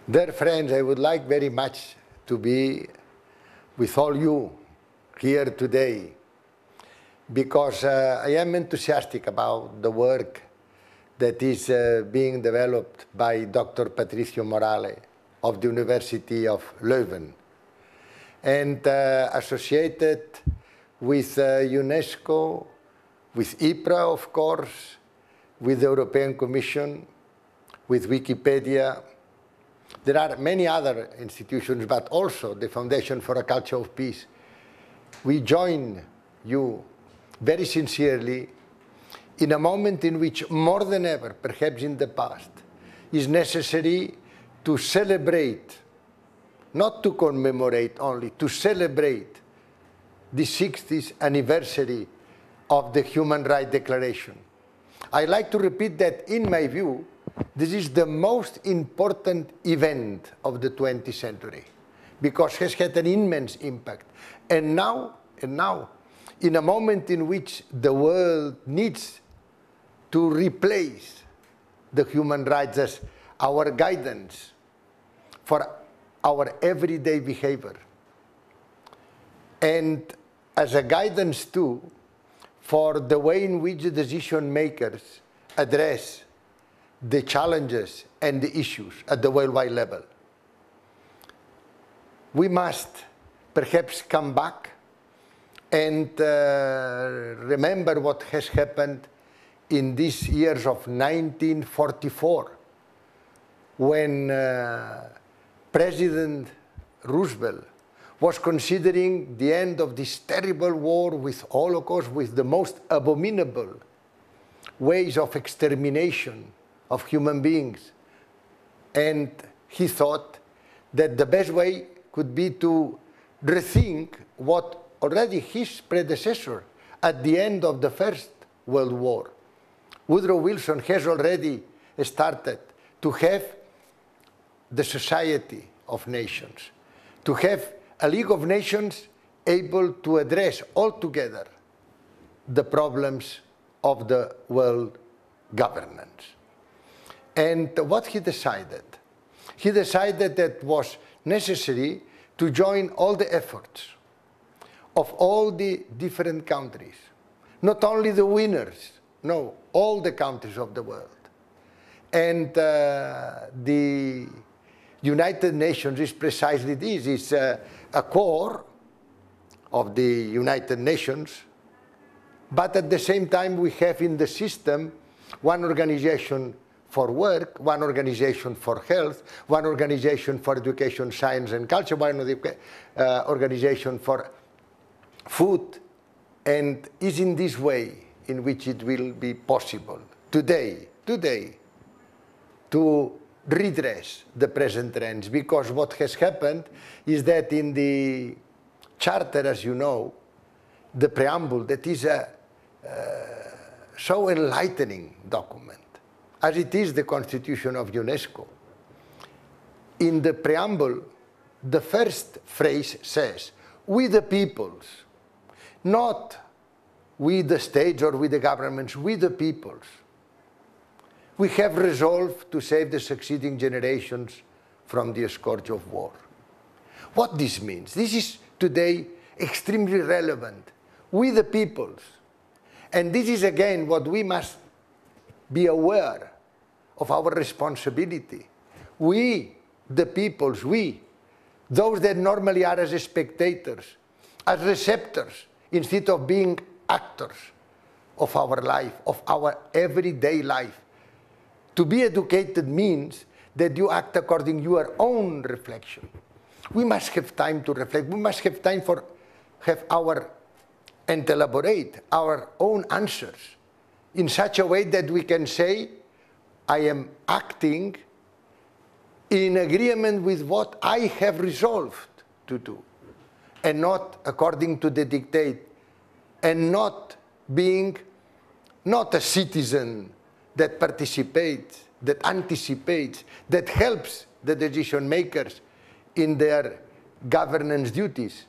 Dear friends, I would like very much to be with all you here today because I am enthusiastic about the work that is being developed by Dr. Patricia Morales of the University of Leuven and associated with UNESCO, with IPRA, of course, with the European Commission, with Wikipedia. There are many other institutions, but also the Foundation for a Culture of Peace. We join you very sincerely in a moment in which, more than ever, perhaps in the past, is necessary to celebrate, not to commemorate only, to celebrate the 60th anniversary of the Human Rights Declaration. I like to repeat that, in my view, this is the most important event of the 20th century because it has had an immense impact. And now, in a moment in which the world needs to replace the human rights as our guidance for our everyday behavior, and as a guidance too for the way in which the decision makers address the challenges and the issues at the worldwide level. We must perhaps come back and remember what has happened in these years of 1944, when President Roosevelt was considering the end of this terrible war with Holocaust, with the most abominable ways of extermination of human beings. And he thought that the best way could be to rethink what already his predecessor at the end of the First World War, Woodrow Wilson, has already started to have the Society of Nations, to have a League of Nations able to address altogether the problems of the world governance. And what he decided that it was necessary to join all the efforts of all the different countries, not only the winners, no, all the countries of the world. And the United Nations is precisely this. It's a core of the United Nations, but at the same time we have in the system one organization for work, one organization for health, one organization for education, science and culture, one organization for food, and is in this way in which it will be possible today to redress the present trends, because what has happened is that in the Charter, as you know, the preamble, that is a so enlightening document, as it is the Constitution of UNESCO. In the preamble, the first phrase says, "We the peoples," not we the states or we the governments, we the peoples. We have resolved to save the succeeding generations from the scourge of war. What this means? This is today extremely relevant. We the peoples. And this is again what we must be aware of, our responsibility. We, the peoples, we, those that normally are as spectators, as receptors, instead of being actors of our life, of our everyday life. To be educated means that you act according to your own reflection. We must have time to reflect. We must have time for and elaborate our own answers in such a way that we can say, I am acting in agreement with what I have resolved to do, and not according to the dictate, and not being not a citizen that participates, that anticipates, that helps the decision makers in their governance duties,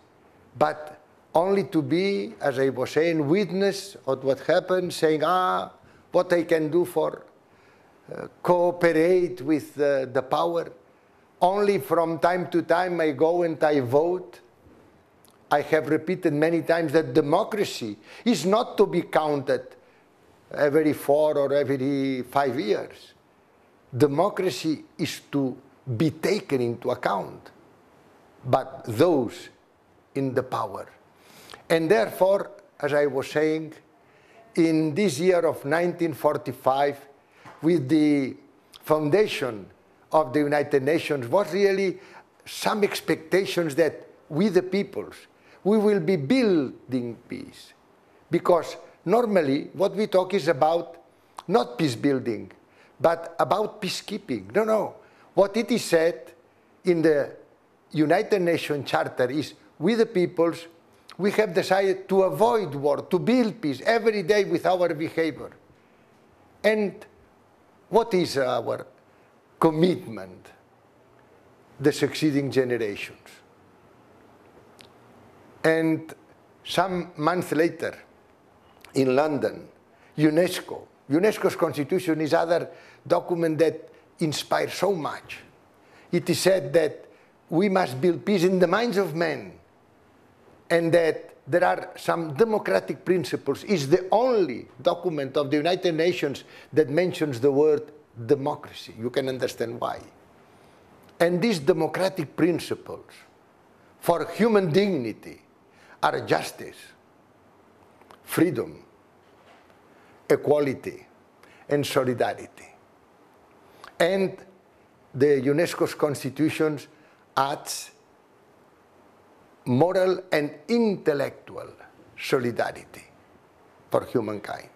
but only to be, as I was saying, witness of what happened, saying, what I can do for cooperate with the power, Only from time to time I go and I vote. I have repeated many times that democracy is not to be counted every 4 or every 5 years. Democracy is to be taken into account, but those in the power. And therefore, as I was saying, in this year of 1945, with the foundation of the United Nations, was really some expectations that we the peoples, we will be building peace. Because normally what we talk is about not peace building, but about peacekeeping. No, no. What it is said in the United Nations Charter is we the peoples, we have decided to avoid war, to build peace every day with our behavior. And what is our commitment? The succeeding generations. And some months later, in London, UNESCO's constitution is another document that inspires so much. It is said that we must build peace in the minds of men, and that there are some democratic principles. It's the only document of the United Nations that mentions the word democracy. You can understand why. And these democratic principles for human dignity are justice, freedom, equality, and solidarity. And the UNESCO's constitutions adds moral and intellectual solidarity for humankind.